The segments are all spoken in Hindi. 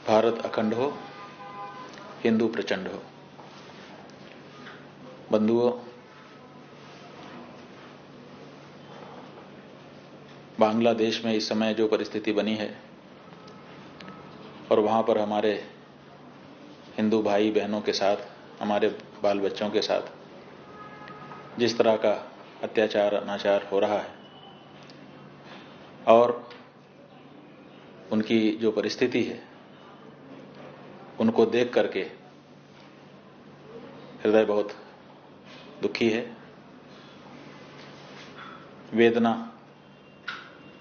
भारत अखंड हो, हिंदू प्रचंड हो। बंधुओं, बांग्लादेश में इस समय जो परिस्थिति बनी है और वहां पर हमारे हिंदू भाई बहनों के साथ, हमारे बाल बच्चों के साथ जिस तरह का अत्याचार अनाचार हो रहा है और उनकी जो परिस्थिति है, उनको देख करके हृदय बहुत दुखी है। वेदना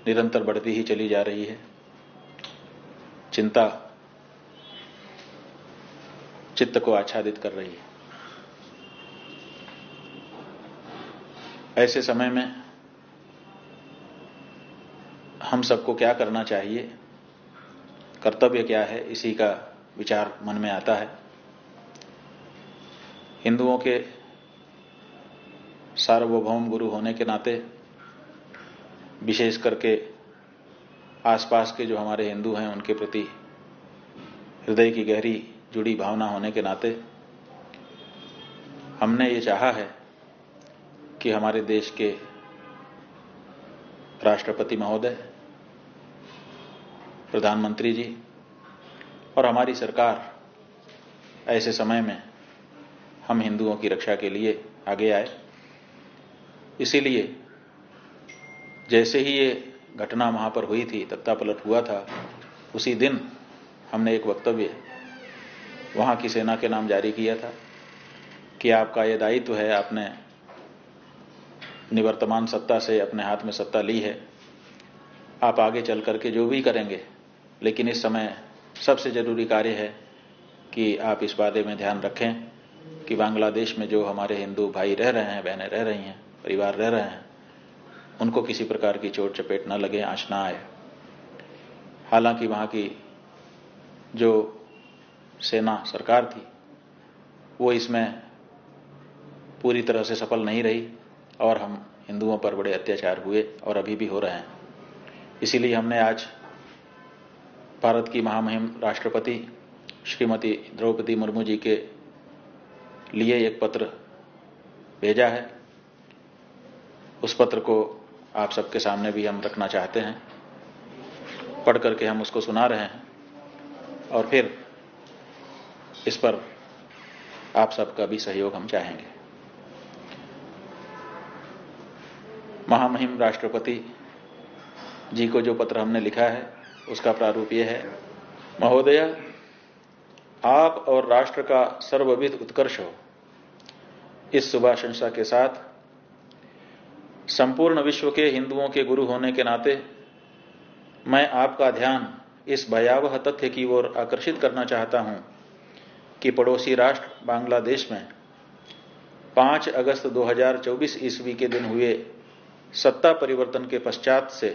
निरंतर बढ़ती ही चली जा रही है। चिंता चित्त को आच्छादित कर रही है। ऐसे समय में हम सबको क्या करना चाहिए, कर्तव्य क्या है, इसी का विचार मन में आता है। हिंदुओं के सार्वभौम गुरु होने के नाते, विशेष करके आसपास के जो हमारे हिंदू हैं उनके प्रति हृदय की गहरी जुड़ी भावना होने के नाते हमने ये चाहा है कि हमारे देश के राष्ट्रपति महोदय, प्रधानमंत्री जी और हमारी सरकार ऐसे समय में हम हिंदुओं की रक्षा के लिए आगे आए। इसीलिए जैसे ही ये घटना वहां पर हुई थी, तख्तापलट हुआ था, उसी दिन हमने एक वक्तव्य वहां की सेना के नाम जारी किया था कि आपका ये दायित्व है, आपने निवर्तमान सत्ता से अपने हाथ में सत्ता ली है, आप आगे चल करके जो भी करेंगे, लेकिन इस समय सबसे जरूरी कार्य है कि आप इस बारे में ध्यान रखें कि बांग्लादेश में जो हमारे हिंदू भाई रह रहे हैं, बहनें रह रही हैं, परिवार रह रहे हैं, उनको किसी प्रकार की चोट चपेट न लगे, आंच ना आए। हालांकि वहां की जो सेना सरकार थी वो इसमें पूरी तरह से सफल नहीं रही और हम हिंदुओं पर बड़े अत्याचार हुए और अभी भी हो रहे हैं। इसीलिए हमने आज भारत की महामहिम राष्ट्रपति श्रीमती द्रौपदी मुर्मू जी के लिए एक पत्र भेजा है। उस पत्र को आप सबके सामने भी हम रखना चाहते हैं। पढ़ करके हम उसको सुना रहे हैं और फिर इस पर आप सबका भी सहयोग हम चाहेंगे। महामहिम राष्ट्रपति जी को जो पत्र हमने लिखा है उसका प्रारूप यह है। महोदय, आप और राष्ट्र का सर्वविध उत्कर्ष हो। इस शुभाशंसा के साथ संपूर्ण विश्व के हिंदुओं के गुरु होने के नाते मैं आपका ध्यान इस भयावह तथ्य की ओर आकर्षित करना चाहता हूं कि पड़ोसी राष्ट्र बांग्लादेश में 5 अगस्त 2024 ईस्वी के दिन हुए सत्ता परिवर्तन के पश्चात से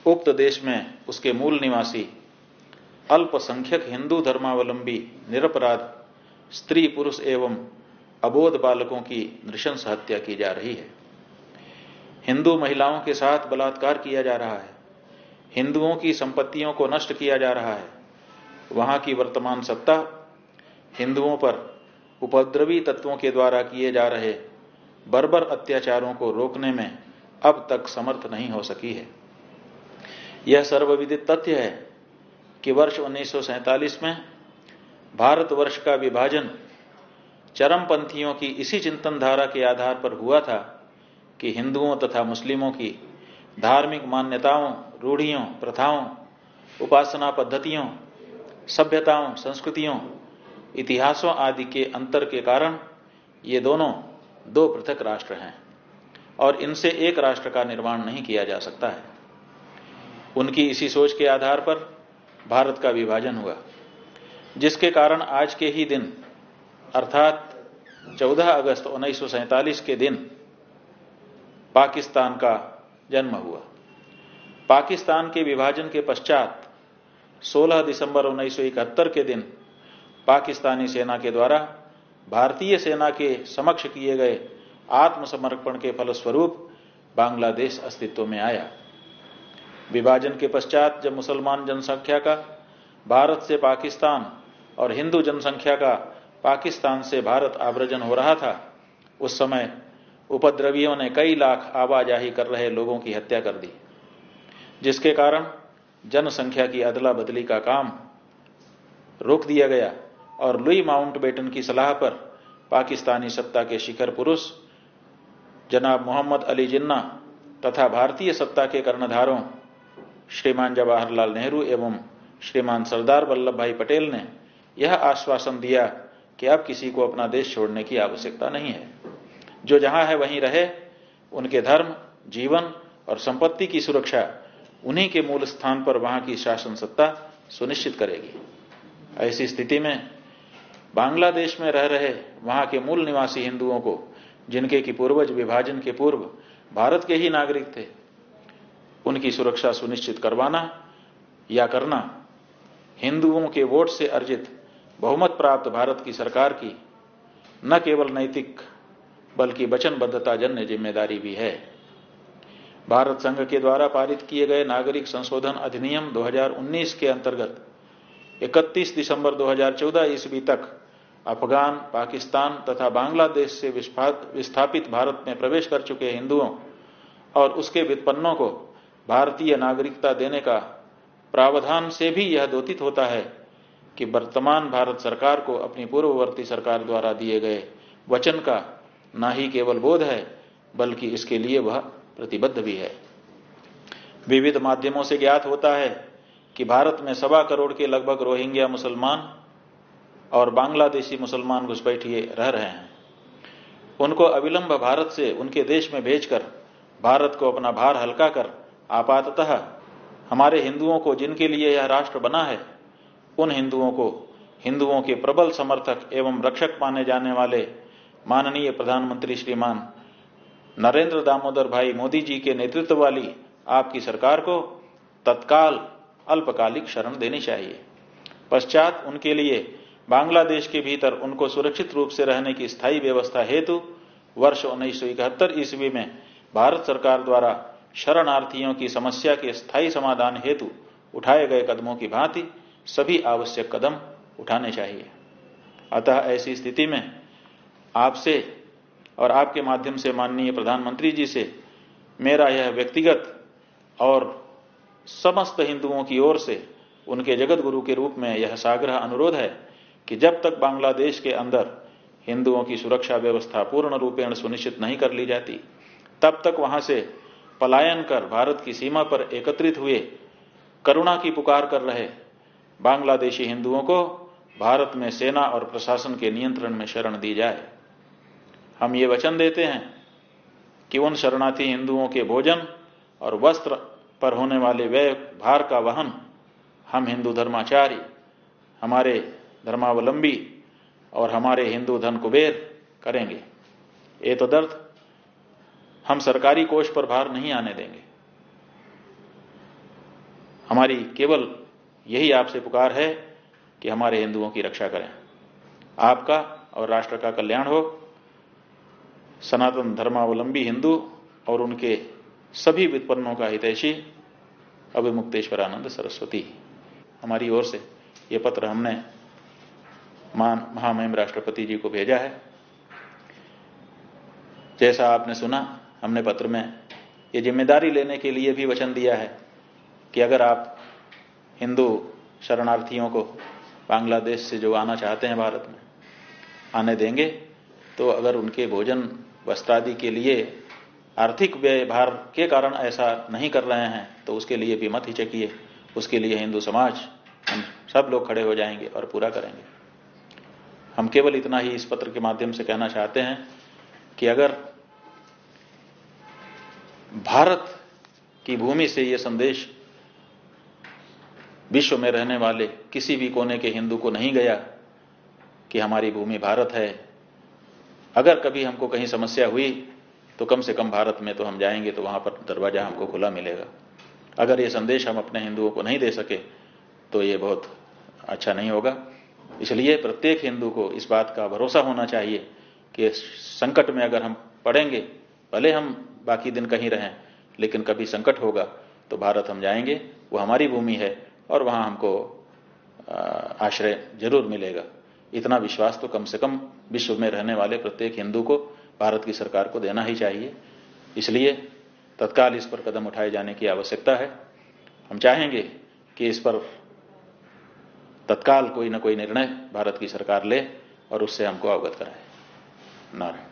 उक्त देश में उसके मूल निवासी अल्पसंख्यक हिंदू धर्मावलंबी निरपराध स्त्री पुरुष एवं अबोध बालकों की नृशंस हत्या की जा रही है। हिंदू महिलाओं के साथ बलात्कार किया जा रहा है। हिंदुओं की संपत्तियों को नष्ट किया जा रहा है। वहां की वर्तमान सत्ता हिंदुओं पर उपद्रवी तत्वों के द्वारा किए जा रहे बर्बर अत्याचारों को रोकने में अब तक समर्थ नहीं हो सकी है। यह सर्वविदित तथ्य है कि वर्ष 1947 में भारतवर्ष का विभाजन चरमपंथियों की इसी चिंतन धारा के आधार पर हुआ था कि हिंदुओं तथा मुस्लिमों की धार्मिक मान्यताओं, रूढ़ियों, प्रथाओं, उपासना पद्धतियों, सभ्यताओं, संस्कृतियों, इतिहासों आदि के अंतर के कारण ये दोनों दो पृथक राष्ट्र हैं और इनसे एक राष्ट्र का निर्माण नहीं किया जा सकता है। उनकी इसी सोच के आधार पर भारत का विभाजन हुआ, जिसके कारण आज के ही दिन अर्थात 14 अगस्त 1947 के दिन पाकिस्तान का जन्म हुआ। पाकिस्तान के विभाजन के पश्चात 16 दिसंबर 1971 के दिन पाकिस्तानी सेना के द्वारा भारतीय सेना के समक्ष किए गए आत्मसमर्पण के फलस्वरूप बांग्लादेश अस्तित्व में आया। विभाजन के पश्चात जब मुसलमान जनसंख्या का भारत से पाकिस्तान और हिंदू जनसंख्या का पाकिस्तान से भारत आव्रजन हो रहा था, उस समय उपद्रवियों ने कई लाख आवाजाही कर रहे लोगों की हत्या कर दी, जिसके कारण जनसंख्या की अदला बदली का काम रोक दिया गया और लुई माउंटबेटन की सलाह पर पाकिस्तानी सत्ता के शिखर पुरुष जनाब मोहम्मद अली जिन्ना तथा भारतीय सत्ता के कर्णधारों श्रीमान जवाहरलाल नेहरू एवं श्रीमान सरदार वल्लभ भाई पटेल ने यह आश्वासन दिया कि अब किसी को अपना देश छोड़ने की आवश्यकता नहीं है। जो जहां है वहीं रहे, उनके धर्म, जीवन और संपत्ति की सुरक्षा उन्हीं के मूल स्थान पर वहां की शासन सत्ता सुनिश्चित करेगी। ऐसी स्थिति में बांग्लादेश में रह रहे वहां के मूल निवासी हिंदुओं को, जिनके की पूर्वज विभाजन के पूर्व भारत के ही नागरिक थे, उनकी सुरक्षा सुनिश्चित करवाना या करना हिंदुओं के वोट से अर्जित बहुमत प्राप्त भारत की सरकार की न केवल नैतिक बल्कि वचनबद्धता जन्य जिम्मेदारी भी है। भारत संघ के द्वारा पारित किए गए नागरिक संशोधन अधिनियम 2019 के अंतर्गत 31 दिसंबर 2014 ईस्वी तक अफगान, पाकिस्तान तथा बांग्लादेश से विस्थापित भारत में प्रवेश कर चुके हिंदुओं और उसके व्युत्पन्नों को भारतीय नागरिकता देने का प्रावधान से भी यह द्योतित होता है कि वर्तमान भारत सरकार को अपनी पूर्ववर्ती सरकार द्वारा दिए गए वचन का न ही केवल बोध है बल्कि इसके लिए वह प्रतिबद्ध भी है। विविध माध्यमों से ज्ञात होता है कि भारत में 1.25 करोड़ के लगभग रोहिंग्या मुसलमान और बांग्लादेशी मुसलमान घुसपैठिए रह रहे हैं। उनको अविलंब भारत से उनके देश में भेजकर भारत को अपना भार हल्का कर आपाततः हमारे हिंदुओं को, जिनके लिए यह राष्ट्र बना है, उन हिंदुओं को हिंदुओं के प्रबल समर्थक एवं रक्षक माने जाने वाले माननीय प्रधानमंत्री श्रीमान नरेंद्र दामोदर भाई मोदी जी के नेतृत्व वाली आपकी सरकार को तत्काल अल्पकालिक शरण देनी चाहिए। पश्चात उनके लिए बांग्लादेश के भीतर उनको सुरक्षित रूप से रहने की स्थायी व्यवस्था हेतु वर्ष 1971 ईस्वी में भारत सरकार द्वारा शरणार्थियों की समस्या के स्थायी समाधान हेतु उठाए गए कदमों की भांति सभी आवश्यक कदम उठाने चाहिए। अतः ऐसी स्थिति में आपसे और आपके माध्यम से माननीय प्रधानमंत्री जी से मेरा यह व्यक्तिगत और समस्त हिंदुओं की ओर से उनके जगत गुरु के रूप में यह साग्रह अनुरोध है कि जब तक बांग्लादेश के अंदर हिंदुओं की सुरक्षा व्यवस्था पूर्ण रूपेण सुनिश्चित नहीं कर ली जाती, तब तक वहां से पलायन कर भारत की सीमा पर एकत्रित हुए करुणा की पुकार कर रहे बांग्लादेशी हिंदुओं को भारत में सेना और प्रशासन के नियंत्रण में शरण दी जाए। हम ये वचन देते हैं कि उन शरणार्थी हिंदुओं के भोजन और वस्त्र पर होने वाले व्यय भार का वहन हम हिंदू धर्माचार्य, हमारे धर्मावलंबी और हमारे हिंदू धन कुबेर करेंगे। एतदर्थ हम सरकारी कोष पर भार नहीं आने देंगे। हमारी केवल यही आपसे पुकार है कि हमारे हिंदुओं की रक्षा करें। आपका और राष्ट्र का कल्याण हो। सनातन धर्मावलंबी हिंदू और उनके सभी व्युत्पन्नों का हितैषी अभिमुक्तेश्वरानंद सरस्वती। हमारी ओर से ये पत्र हमने महामहिम राष्ट्रपति जी को भेजा है। जैसा आपने सुना, हमने पत्र में ये जिम्मेदारी लेने के लिए भी वचन दिया है कि अगर आप हिंदू शरणार्थियों को बांग्लादेश से जो आना चाहते हैं भारत में आने देंगे, तो अगर उनके भोजन वस्त्रादि के लिए आर्थिक व्यय भार के कारण ऐसा नहीं कर रहे हैं तो उसके लिए भी मत हिचकिए। उसके लिए हिंदू समाज, हम सब लोग खड़े हो जाएंगे और पूरा करेंगे। हम केवल इतना ही इस पत्र के माध्यम से कहना चाहते हैं कि अगर भारत की भूमि से यह संदेश विश्व में रहने वाले किसी भी कोने के हिंदू को नहीं गया कि हमारी भूमि भारत है, अगर कभी हमको कहीं समस्या हुई तो कम से कम भारत में तो हम जाएंगे तो वहां पर दरवाजा हमको खुला मिलेगा। अगर ये संदेश हम अपने हिंदुओं को नहीं दे सके तो ये बहुत अच्छा नहीं होगा। इसलिए प्रत्येक हिंदू को इस बात का भरोसा होना चाहिए कि संकट में अगर हम पड़ेंगे, भले हम बाकी दिन कहीं रहें, लेकिन कभी संकट होगा तो भारत हम जाएंगे। वो हमारी भूमि है और वहां हमको आश्रय जरूर मिलेगा। इतना विश्वास तो कम से कम विश्व में रहने वाले प्रत्येक हिंदू को भारत की सरकार को देना ही चाहिए। इसलिए तत्काल इस पर कदम उठाए जाने की आवश्यकता है। हम चाहेंगे कि इस पर तत्काल कोई न कोई निर्णय भारत की सरकार ले और उससे हमको अवगत कराए। नारायण।